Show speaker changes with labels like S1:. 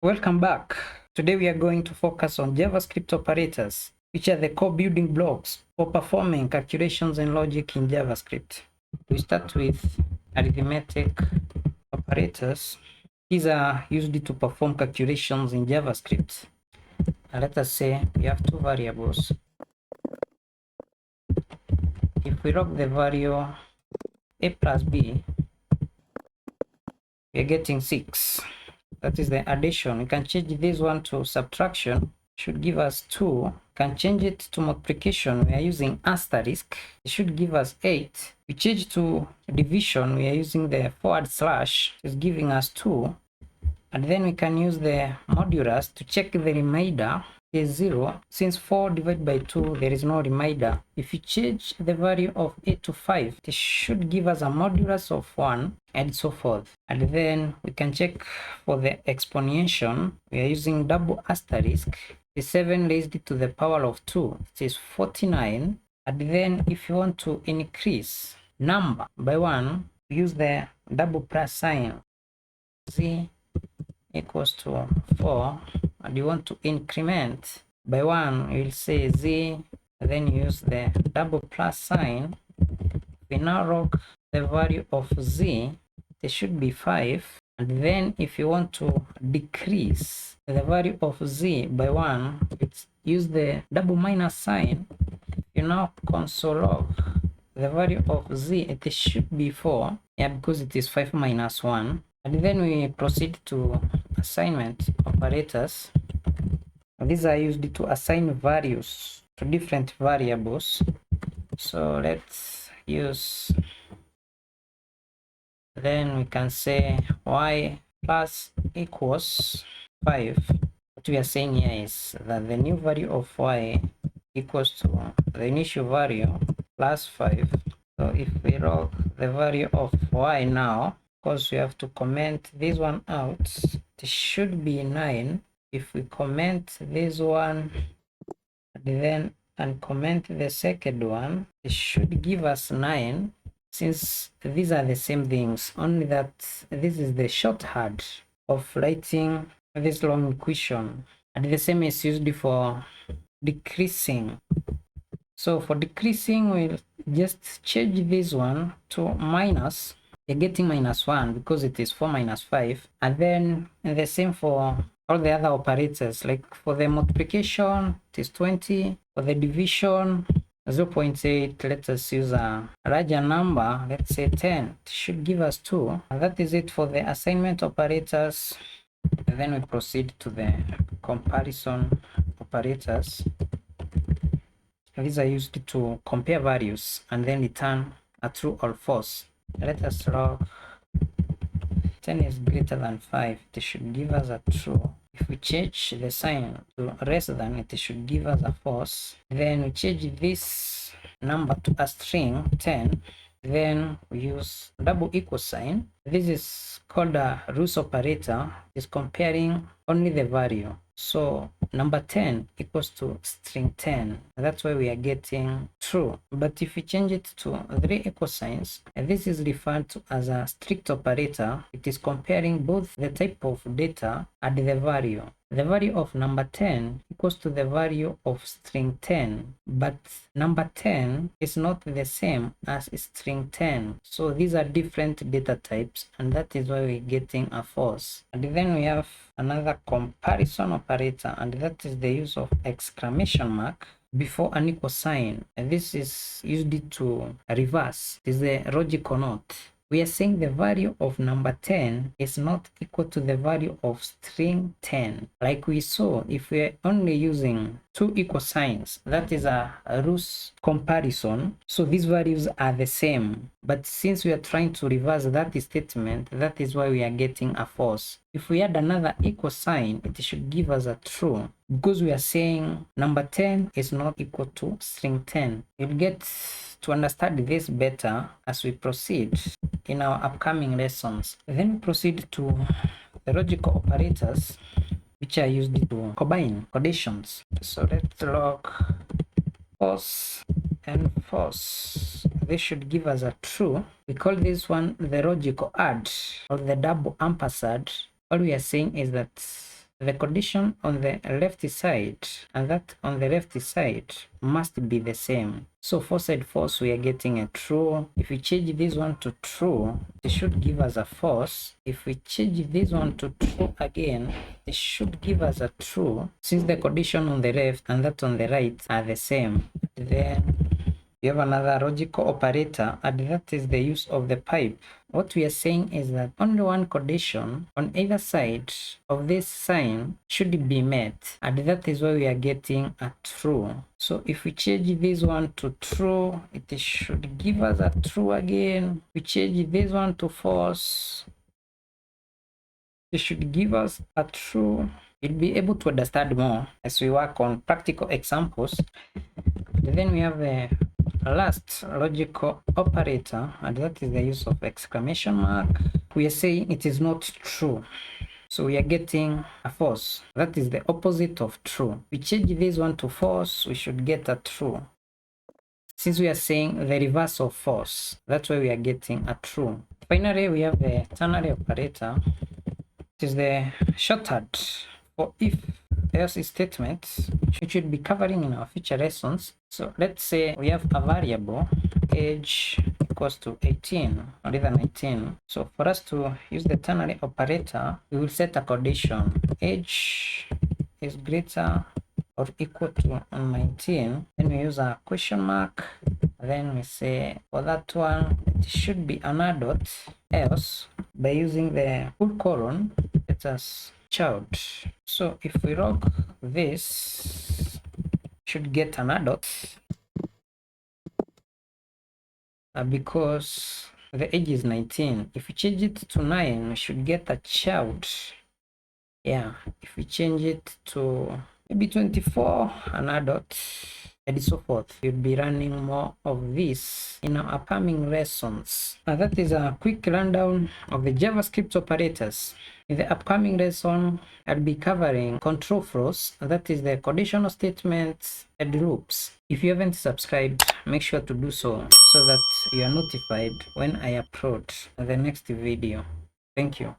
S1: Welcome back. Today we are going to focus on JavaScript operators, which are the core building blocks for performing calculations and logic in JavaScript. We start with arithmetic operators. These are used to perform calculations in JavaScript. Let us say we have two variables. If we log the value a plus b, we are getting 6. That is the addition. We can change this one to subtraction, should give us 2. Can change it to multiplication, we are using asterisk, it should give us 8. We change to division, we are using the /, it's giving us 2. And then we can use the modulus to check the remainder is 0. Since 4 divided by 2, there is no remainder. If you change the value of 8 to 5, it should give us a modulus of 1 and so forth. And then we can check for the exponentiation. We are using double asterisk. The 7 raised to the power of 2, it is 49. And then if you want to increase number by 1, use the double plus sign. Z equals to 4, and you want to increment by 1, you will say z, and then use the double plus sign. We now log the value of z, it should be 5, and then if you want to decrease the value of z by 1, it's use the double minus sign. You now console log the value of z, it should be 4, yeah, because it is 5 minus 1. And then we proceed to assignment operators. These are used to assign values to different variables. So let's use, then we can say y plus equals 5. What we are saying here is that the new value of y equals to the initial value plus 5. So if we log the value of y now, because we have to comment this one out, it should be 9. If we comment this one then and comment the second one, it should give us 9. Since these are the same things, only that this is the shorthand of writing this long equation, and the same is used for decreasing. So for decreasing, we'll just change this one to minus. You're getting -1 because it is 4 minus 5, and then the same for all the other operators. Like for the multiplication, it is 20. For the division, 0.8. Let us use a larger number, let's say 10. It should give us 2. And that is it for the assignment operators. And then we proceed to the comparison operators. These are used to compare values and then return a true or false. Let us log 10 is greater than 5, it should give us a true. If we change the sign to less than, it should give us a false. Then we change this number to a string 10, then we use double equal sign. This is called a rows operator, is comparing only the value. So number 10 equals to string 10. That's why we are getting true. But if we change it to 3 equal signs, this is referred to as a strict operator. It is comparing both the type of data and the value. The value of number 10 equals to the value of string 10, but number 10 is not the same as string 10. So these are different data types, and that is why we're getting a false. And then we have another comparison operator, and that is the use of exclamation mark before an equal sign. And this is used to reverse. It is the logical note. We are saying the value of number 10 is not equal to the value of string 10. Like we saw, if we are only using 2 equal signs, that is a rows comparison. So these values are the same. But since we are trying to reverse that statement, that is why we are getting a false. If we add another equal sign, it should give us a true, because we are saying number 10 is not equal to string 10. You'll get to understand this better as we proceed in our upcoming lessons. Then we proceed to the logical operators, which are used to combine conditions. So let's log false and false. This should give us a true. We call this one the logical add or the double ampersand. All we are saying is that the condition on the left side and that on the left side must be the same. So false side false, we are getting a true. If we change this one to true, it should give us a false. If we change this one to true again, it should give us a true, since the condition on the left and that on the right are the same. Then we have another logical operator, and that is the use of the pipe. What we are saying is that only one condition on either side of this sign should be met, and that is why we are getting a true. So if we change this one to true, it should give us a true again. If we change this one to false, it should give us a true. You'll be able to understand more as we work on practical examples. And then we have the last logical operator, and that is the use of exclamation mark. We are saying it is not true, so we are getting a false. That is the opposite of true. We change this one to false, we should get a true. Since we are saying the reverse of false, that's why we are getting a true. Finally, we have the ternary operator. It is the shortcut for if else statements, which should be covering in our future lessons. So let's say we have a variable age equals to 18 or even 19. So for us to use the ternary operator, we will set a condition. Age is greater or equal to 19. Then we use a question mark. Then we say for that one, it should be an adult. Else, by using the full colon, let us child. So if we log this, should get an adult because the age is 19. If we change it to 9, we should get a child. Yeah, if we change it to maybe 24, an adult, and so forth. We'll be running more of this in our upcoming lessons. Now that is a quick rundown of the JavaScript operators. In the upcoming lesson, I'll be covering control flows, that is the conditional statements and loops. If you haven't subscribed, make sure to do so that you are notified when I upload the next video. Thank you.